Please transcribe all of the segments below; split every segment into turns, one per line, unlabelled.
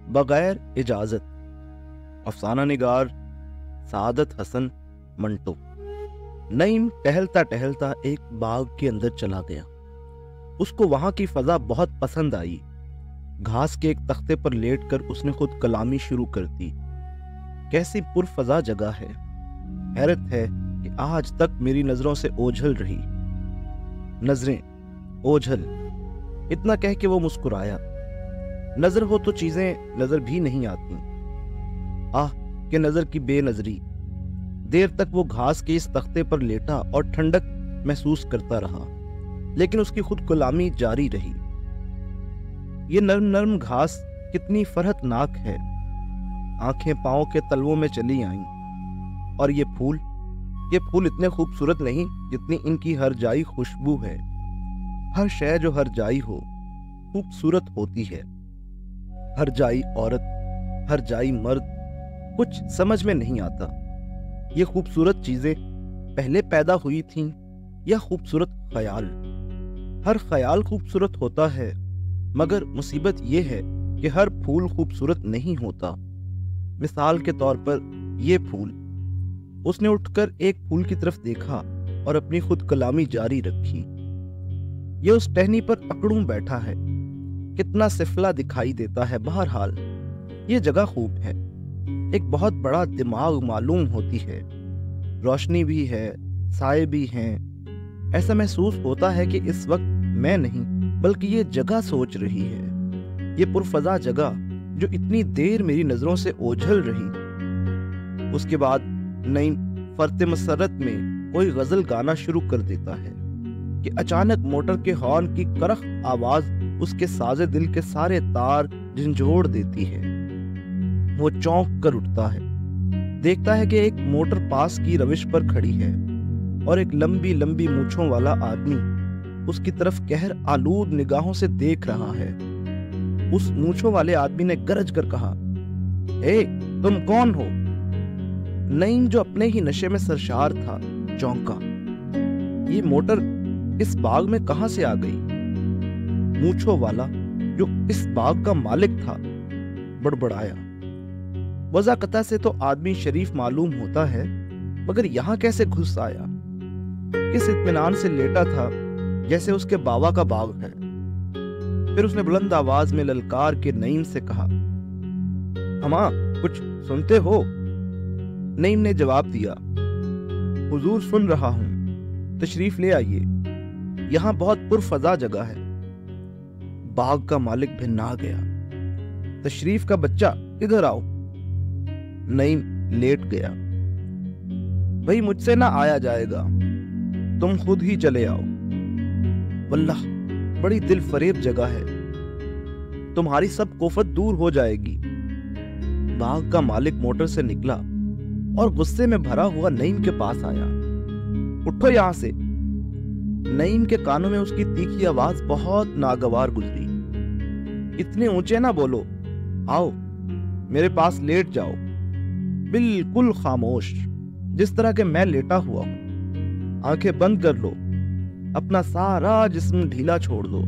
بغیر اجازت، افسانہ نگار سعادت حسن منٹو۔ نعیم ٹہلتا ٹہلتا ایک باغ کے اندر چلا گیا۔ اس کو وہاں کی فضا بہت پسند آئی۔ گھاس کے ایک تختے پر لیٹ کر اس نے خود کلامی شروع کر دی۔ کیسی پرفضا جگہ ہے، حیرت ہے کہ آج تک میری نظروں سے اوجھل رہی۔ نظریں اوجھل، اتنا کہہ کے وہ مسکرایا۔ نظر ہو تو چیزیں نظر بھی نہیں آتی۔ آہ کہ نظر کی بے نظری۔ دیر تک وہ گھاس کے اس تختے پر لیٹا اور ٹھنڈک محسوس کرتا رہا، لیکن اس کی خود کلامی جاری رہی۔ یہ نرم نرم گھاس کتنی فرحت ناک ہے۔ آنکھیں پاؤں کے تلووں میں چلی آئیں۔ اور یہ پھول اتنے خوبصورت نہیں جتنی ان کی ہر جائی خوشبو ہے۔ ہر شے جو ہر جائی ہو خوبصورت ہوتی ہے۔ ہر جائی عورت، ہر جائی مرد، کچھ سمجھ میں نہیں آتا۔ یہ خوبصورت چیزیں پہلے پیدا ہوئی تھیں یا خوبصورت خیال؟ ہر خیال خوبصورت ہوتا ہے، مگر مصیبت یہ ہے کہ ہر پھول خوبصورت نہیں ہوتا۔ مثال کے طور پر یہ پھول۔ اس نے اٹھ کر ایک پھول کی طرف دیکھا اور اپنی خود کلامی جاری رکھی۔ یہ اس ٹہنی پر اکڑوں بیٹھا ہے، کتنا سفلا دکھائی دیتا ہے۔ بہرحال یہ جگہ خوب ہے۔ ایک بہت بڑا دماغ معلوم ہوتی ہے، روشنی بھی ہے، سائے بھی ہیں۔ ایسا محسوس ہوتا ہے کہ اس وقت میں نہیں بلکہ یہ جگہ سوچ رہی ہے۔ یہ پرفضا جگہ جو اتنی دیر میری نظروں سے اوجھل رہی۔ اس کے بعد نعیم فرط مسرت میں کوئی غزل گانا شروع کر دیتا ہے کہ اچانک موٹر کے ہارن کی کرخ آواز اس کے سازے دل کے سارے تار جھنجھوڑ دیتی ہے۔ وہ چونک کر اٹھتا ہے، دیکھتا ہے کہ ایک موٹر پاس کی روش پر کھڑی ہے اور ایک لمبی لمبی مونچھوں والا آدمی اس کی طرف قہر آلود نگاہوں سے دیکھ رہا ہے۔ اس مونچھوں والے آدمی نے گرج کر کہا، اے تم کون ہو؟ نعیم جو اپنے ہی نشے میں سرشار تھا چونکا۔ یہ موٹر اس باغ میں کہاں سے آ گئی؟ مونچھوں والا جو اس باغ کا مالک تھا بڑبڑایا، وضاقتہ سے تو آدمی شریف معلوم ہوتا ہے، مگر یہاں کیسے گھس آیا؟ کس اطمینان سے لیٹا تھا جیسے اس کے باوا کا باغ ہے۔ پھر اس نے بلند آواز میں للکار کے نعیم سے کہا، ہماں کچھ سنتے ہو؟ نعیم نے جواب دیا، حضور سن رہا ہوں، تشریف لے آئیے، یہاں بہت پرفضا جگہ ہے۔ باغ کا مالک بھنا گیا، تشریف کا بچہ ادھر آؤ۔ نعیم لیٹ گیا، بھئی مجھ سے نہ آیا جائے گا، تم خود ہی چلے آؤ۔ واللہ بڑی دل فریب جگہ ہے، تمہاری سب کوفت دور ہو جائے گی۔ باغ کا مالک موٹر سے نکلا اور غصے میں بھرا ہوا نعیم کے پاس آیا۔ اٹھو یہاں سے۔ نعیم کے کانوں میں اس کی تیکھی آواز بہت ناگوار گزری، اتنے اونچے نہ بولو، آؤ میرے پاس لیٹ جاؤ، بالکل خاموش، جس طرح کہ میں لیٹا ہوا ہوں۔ آنکھیں بند کر لو، اپنا سارا جسم ڈھیلا چھوڑ دو،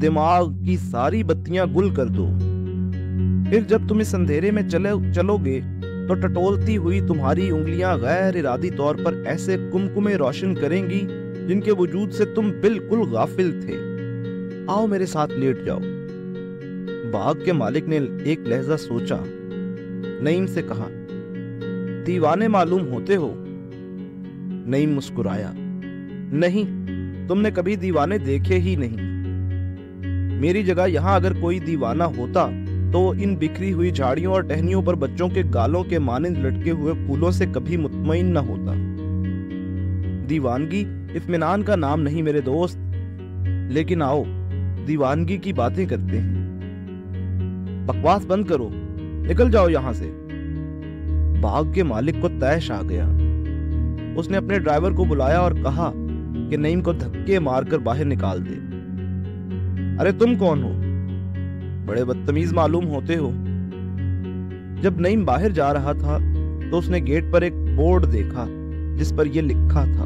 دماغ کی ساری بتیاں گل کر دو۔ پھر جب تم اس اندھیرے میں چلو گے تو ٹٹولتی ہوئی تمہاری انگلیاں غیر ارادی طور پر ایسے کمکمے روشن کریں گی جن کے وجود سے تم بالکل غافل تھے۔ آؤ میرے ساتھ لیٹ جاؤ۔ باغ کے مالک نے ایک لہجہ سوچا، نعیم سے کہا، دیوانے معلوم ہوتے ہو؟ نعیم مسکرایا، نہیں، تم نے کبھی دیوانے دیکھے ہی نہیں۔ میری جگہ یہاں اگر کوئی دیوانہ ہوتا تو ان بکھری ہوئی جھاڑیوں اور ٹہنیوں پر بچوں کے گالوں کے مانند لٹکے ہوئے پھولوں سے کبھی مطمئن نہ ہوتا۔ دیوانگی اطمینان کا نام نہیں میرے دوست، لیکن آؤ دیوانگی کی باتیں کرتے ہیں۔ بکواس بند کرو، نکل جاؤ یہاں سے۔ باغ کے مالک کو طیش آ گیا۔ اس نے اپنے ڈرائیور کو بلایا اور کہا کہ نعیم کو دھکے مار کر باہر نکال دے۔ ارے تم کون ہو؟ بڑے بدتمیز معلوم ہوتے ہو۔ جب نعیم باہر جا رہا تھا تو اس نے گیٹ پر ایک بورڈ دیکھا جس پر یہ لکھا تھا،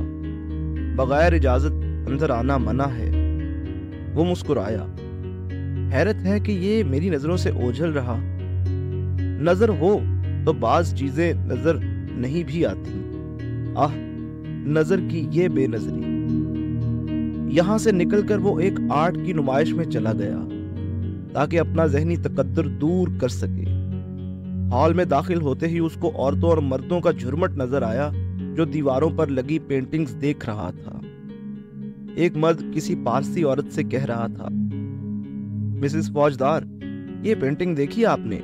بغیر اجازت اندر آنا منع ہے۔ وہ مسکرایا، حیرت ہے کہ یہ میری نظروں سے اوجھل رہا۔ نظر ہو تو بعض چیزیں نظر نہیں بھی آتی۔ آہ، نظر کی یہ بے نظری۔ یہاں سے نکل کر وہ ایک آرٹ کی نمائش میں چلا گیا تاکہ اپنا ذہنی تقدر دور کر سکے۔ ہال میں داخل ہوتے ہی اس کو عورتوں اور مردوں کا جھرمٹ نظر آیا جو دیواروں پر لگی پینٹنگز دیکھ رہا تھا۔ ایک مرد کسی پارسی عورت سے کہہ رہا تھا، مسز فوجدار، یہ پینٹنگ دیکھی آپ نے؟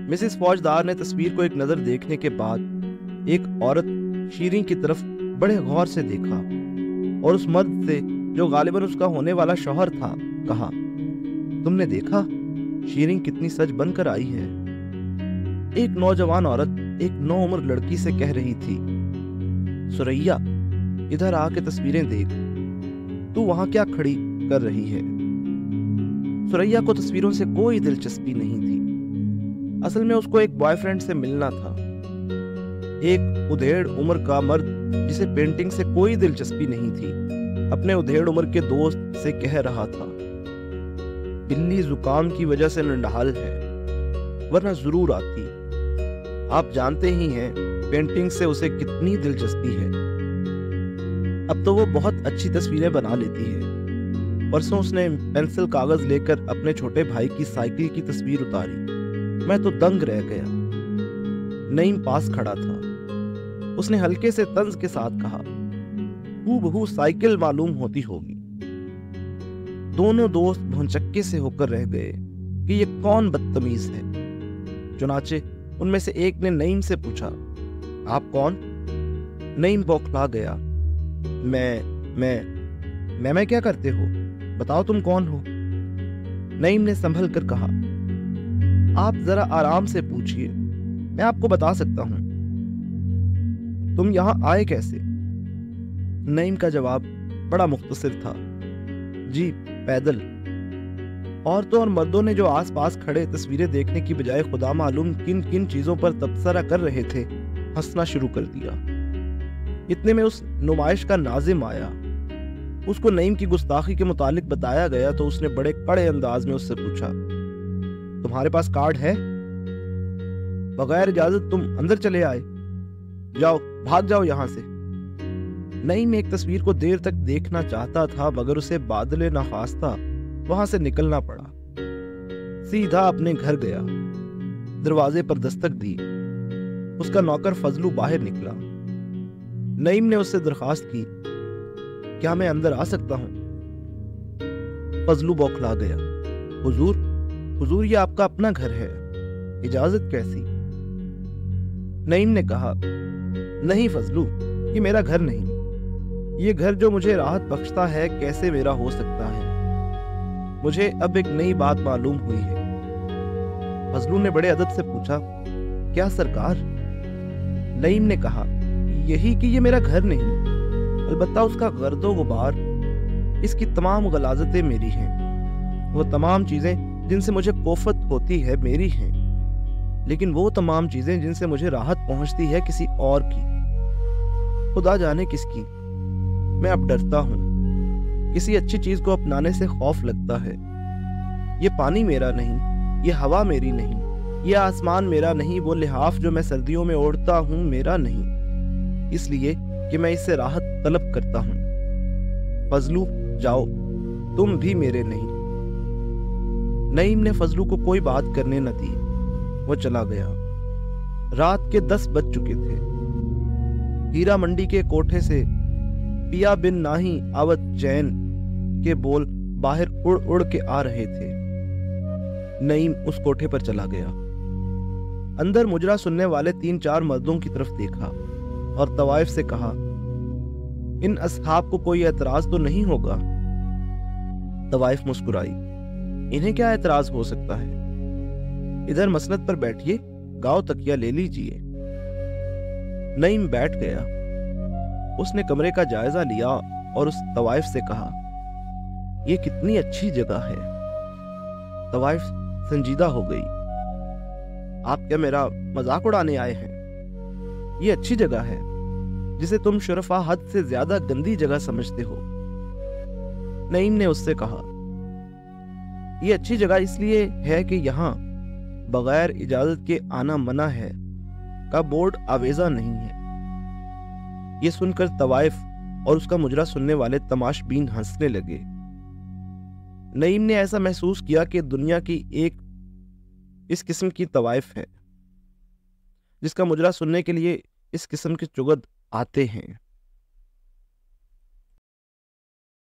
مسز فوجدار نے تصویر کو ایک نظر دیکھنے کے بعد ایک عورت شیریں کی طرف بڑے غور سے دیکھا اور اس مرد سے جو غالباً اس کا ہونے والا شوہر تھا کہا، تم نے دیکھا شیریں کتنی سج بن کر آئی ہے؟ ایک نوجوان عورت ایک نو عمر لڑکی سے کہہ رہی تھی، سریا ادھر آ کے تصویریں دیکھ، تو وہاں کیا کھڑی کر رہی ہے؟ سریا کو تصویروں سے کوئی دلچسپی نہیں تھی۔ اصل میں اس کو ایک بوائے فرینڈ سے ملنا تھا۔ ایک ادھیڑ عمر کا مرد جسے پینٹنگ سے کوئی دلچسپی نہیں تھی اپنے ادھیڑ عمر کے دوست سے کہہ رہا تھا، بلی زکام کی وجہ سے نڈال ہے، ورنہ ضرور آتی۔ آپ جانتے ہی ہیں پینٹنگ سے اسے کتنی دلچسپی ہے۔ اب تو وہ بہت اچھی تصویریں بنا لیتی ہے۔ پرسوں اس نے پینسل کاغذ لے کر اپنے چھوٹے بھائی کی سائیکل کی تصویر اتاری۔ میں تو دنگ رہ گیا۔ نعیم پاس کھڑا تھا۔ اس نے ہلکے سے طنز کے ساتھ کہا، ہو بہو سائیکل معلوم ہوتی ہوگی۔ دونوں دوست بھونچکے سے ہو کر رہ گئے کہ یہ کون بدتمیز ہے۔ چنانچہ ان میں سے ایک نے نعیم سے پوچھا، آپ کون؟ نعیم بوکھلا گیا، میں کیا کرتے ہو؟ بتاؤ تم کون ہو؟ نعیم نے سنبھل کر کہا، آپ ذرا آرام سے پوچھئے، میں آپ کو بتا سکتا ہوں۔ تم یہاں آئے کیسے؟ نعیم کا جواب بڑا مختصر تھا، جی پیدل۔ عورتوں اور مردوں نے جو آس پاس کھڑے تصویریں دیکھنے کی بجائے خدا معلوم کن کن چیزوں پر تبصرہ کر رہے تھے ہنسنا شروع کر دیا۔ اتنے میں اس نمائش کا ناظم آیا۔ اس کو نعیم کی گستاخی کے متعلق بتایا گیا تو اس نے بڑے کڑے انداز میں اس سے پوچھا، تمہارے پاس کارڈ ہے؟ بغیر اجازت تم اندر چلے آئے، جاؤ بھاگ جاؤ یہاں سے۔ نعیم ایک تصویر کو دیر تک دیکھنا چاہتا تھا مگر اسے بادل ناخواستہ وہاں سے نکلنا پڑا۔ سیدھا اپنے گھر گیا، دروازے پر دستک دی۔ اس کا نوکر فضلو باہر نکلا۔ نعیم نے اس سے درخواست کی، کیا میں اندر آ سکتا ہوں؟ فضلو بوکھلا گیا، حضور یہ آپ کا اپنا گھر ہے، اجازت کیسی؟ نعیم نے کہا، نہیں فضلو، یہ میرا گھر نہیں۔ یہ گھر جو مجھے راحت بخشتا ہے کیسے میرا ہو سکتا ہے؟ مجھے اب ایک نئی بات معلوم ہوئی ہے۔ فضلو نے بڑے ادب سے پوچھا، کیا سرکار؟ نعیم نے کہا، یہی کہ یہ میرا گھر نہیں، البتہ اس کا گرد و غبار، اس کی تمام غلاظتیں میری ہیں۔ وہ تمام چیزیں جن سے مجھے کوفت ہوتی ہے میری ہیں، لیکن وہ تمام چیزیں جن سے مجھے راحت پہنچتی ہے کسی اور کی، خدا جانے کس کی۔ میں اب ڈرتا ہوں، کسی اچھی چیز کو اپنانے سے خوف لگتا ہے۔ یہ پانی میرا نہیں، یہ ہوا میری نہیں، یہ آسمان میرا نہیں، وہ لحاف جو میں سردیوں میں اوڑھتا ہوں میرا نہیں، اس لیے کہ میں اس سے راحت طلب کرتا ہوں۔ فضلو جاؤ، تم بھی میرے نہیں۔ نعیم نے فضلو کو کوئی بات کرنے نہ دی، وہ چلا گیا۔ رات کے 10 بج چکے تھے۔ ہیرا منڈی کے کوٹھے سے پیا بن ناہی آوت چین کے بول باہر اڑ اڑ کے آ رہے تھے۔ نعیم اس کوٹھے پر چلا گیا۔ اندر مجرا سننے والے 3-4 مردوں کی طرف دیکھا اور طوائف سے کہا، ان اصحاب کو کوئی اعتراض تو نہیں ہوگا؟ طوائف مسکرائی، انہیں کیا اعتراض ہو سکتا ہے؟ ادھر مسند پر بیٹھیے، گاؤ تکیہ لے لیجئے۔ نعیم بیٹھ گیا۔ اس نے کمرے کا جائزہ لیا اور اس طوائف سے کہا، یہ کتنی اچھی جگہ ہے۔ طوائف سنجیدہ ہو گئی، آپ کیا میرا مذاق اڑانے آئے ہیں؟ یہ اچھی جگہ ہے جسے تم شرفا حد سے زیادہ گندی جگہ سمجھتے ہو۔ نعیم نے اس سے کہا، یہ اچھی جگہ اس لیے ہے کہ یہاں بغیر اجازت کے آنا منع ہے کا بورڈ آویزہ نہیں ہے۔ یہ سن کر طوائف اور اس کا مجرا سننے والے تماش بین ہنسنے لگے۔ نعیم نے ایسا محسوس کیا کہ دنیا کی ایک اس قسم کی طوائف ہے جس کا مجرا سننے کے لیے اس قسم کے چغد آتے ہیں۔